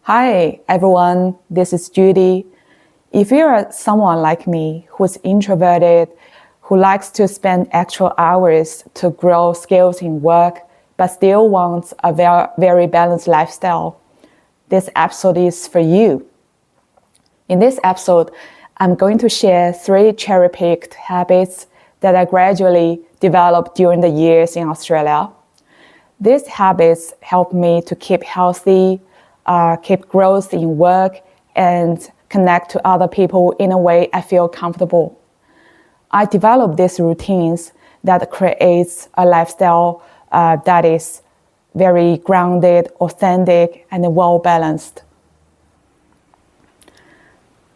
Hi, everyone. This is Judy. If you're someone like me who's introverted, who likes to spend extra hours to grow skills in work, but still wants a very balanced lifestyle, this episode is for you. In this episode, I'm going to share 3 cherry-picked habits that I gradually developed during the years in Australia. These habits help me to keep healthy, keep growth in work, and connect to other people in a way I feel comfortable. I developed these routines that creates a lifestyle that is very grounded, authentic, and well-balanced.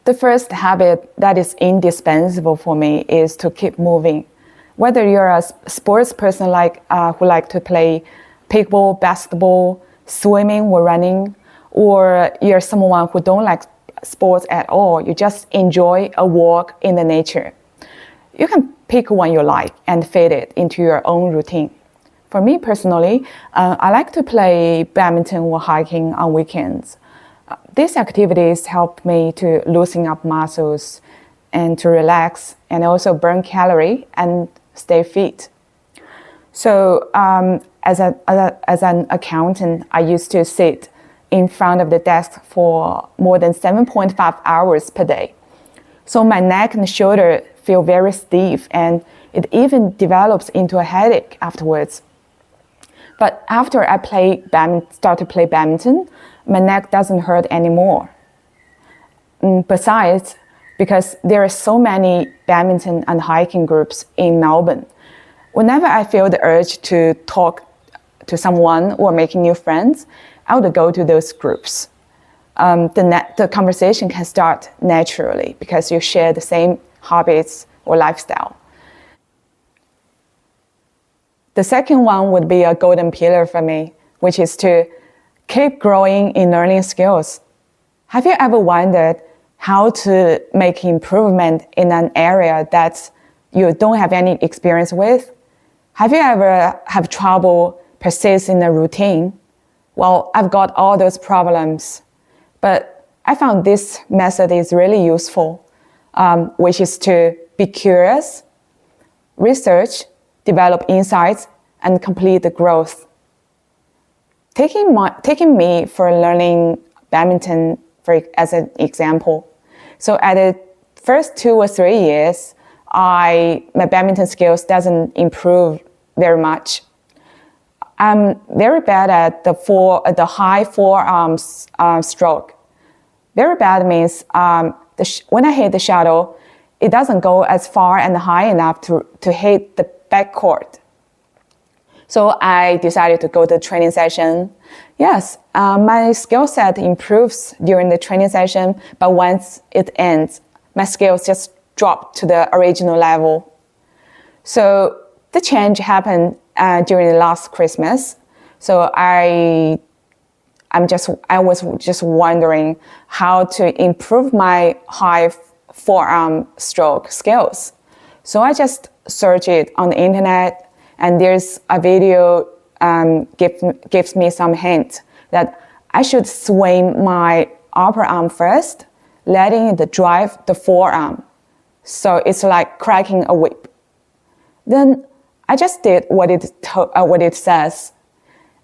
The first habit that is indispensable for me is to keep moving. Whether you're a sports person who like to play pickleball, basketball, swimming, or running, or you're someone who don't like sports at all, you just enjoy a walk in the nature. You can pick one you like and fit it into your own routine. For me personally, I like to play badminton or hiking on weekends. These activities help me to loosen up muscles and to relax and also burn calories and stay fit. So as an accountant, I used to sit in front of the desk for more than 7.5 hours per day. So my neck and shoulder feel very stiff, and it even develops into a headache afterwards. But after I start to play badminton, my neck doesn't hurt anymore. Besides, because there are so many badminton and hiking groups in Melbourne, whenever I feel the urge to talk to someone or making new friends, I would go to those groups. The conversation can start naturally because you share the same habits or lifestyle. The second one would be a golden pillar for me, which is to keep growing in learning skills. Have you ever wondered how to make improvement in an area that you don't have any experience with? Have you ever have trouble persisting in a routine? Well, I've got all those problems, but I found this method is really useful, which is to be curious, research, develop insights, and complete the growth. Taking me for learning badminton as an example. So at the first 2 or 3 years, my badminton skills doesn't improve very much. I'm very bad at the high forearms stroke. Very bad means when I hit the shuttle, it doesn't go as far and high enough to hit the backcourt. So I decided to go to the training session. Yes, my skill set improves during the training session, but once it ends, my skills just drop to the original level. So the change happened during the last Christmas. So I was just wondering how to improve my high forearm stroke skills. So I just searched it on the internet, and there's a video gives me some hint that I should swing my upper arm first, letting it drive the forearm. So it's like cracking a whip. Then I just did what it says,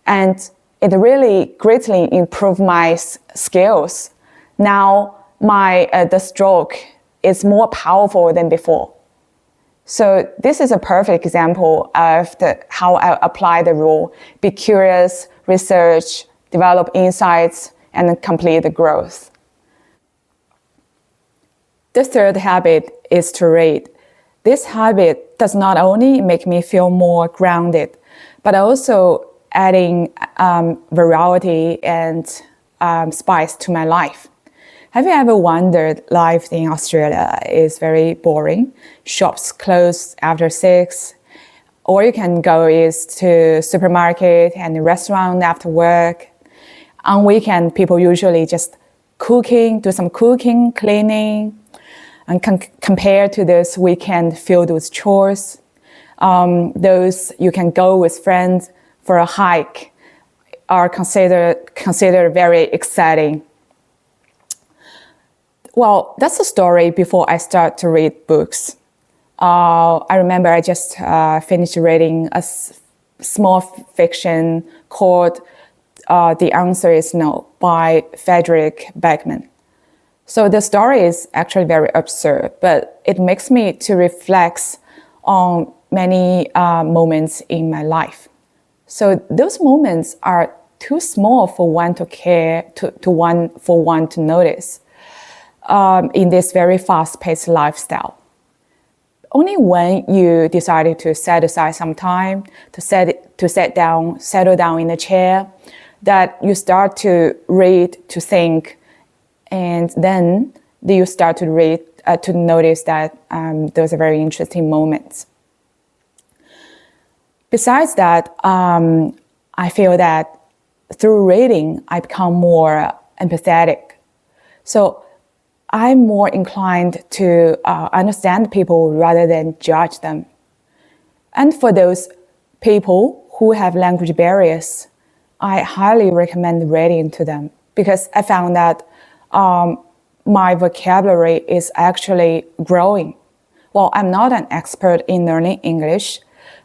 and it really greatly improved my skills. Now the stroke is more powerful than before. So this is a perfect example of how I apply the rule: be curious, research, develop insights, and complete the growth. The third habit is to read. This habit does not only make me feel more grounded, but also adding variety and spice to my life. Have you ever wondered life in Australia is very boring? Shops close after 6, or you can go to supermarket and restaurant after work. On weekend, people usually just do some cooking, cleaning, and compared to this weekend filled with chores. Those you can go with friends for a hike are considered very exciting. Well, that's a story before I start to read books. I remember I just finished reading a small fiction called The Answer is No by Frederick Beckman. So the story is actually very absurd, but it makes me to reflect on many moments in my life. So those moments are too small for one to care, for one to notice in this very fast-paced lifestyle. Only when you decided to set aside some time to settle down in a chair, that you start to read, to think, and then you start to read, to notice that those are very interesting moments. Besides that, I feel that through reading, I become more empathetic. So I'm more inclined to understand people rather than judge them. And for those people who have language barriers, I highly recommend reading to them, because I found that my vocabulary is actually growing. Well, I'm not an expert in learning English,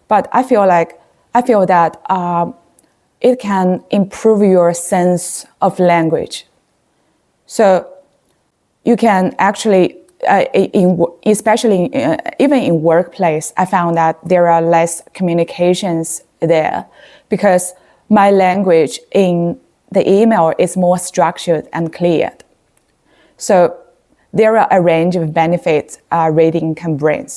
but I feel that it can improve your sense of language. So you can actually, especially even in workplace, I found that there are less communications there, because my language in the email is more structured and clear. So there are a range of benefits reading can bring.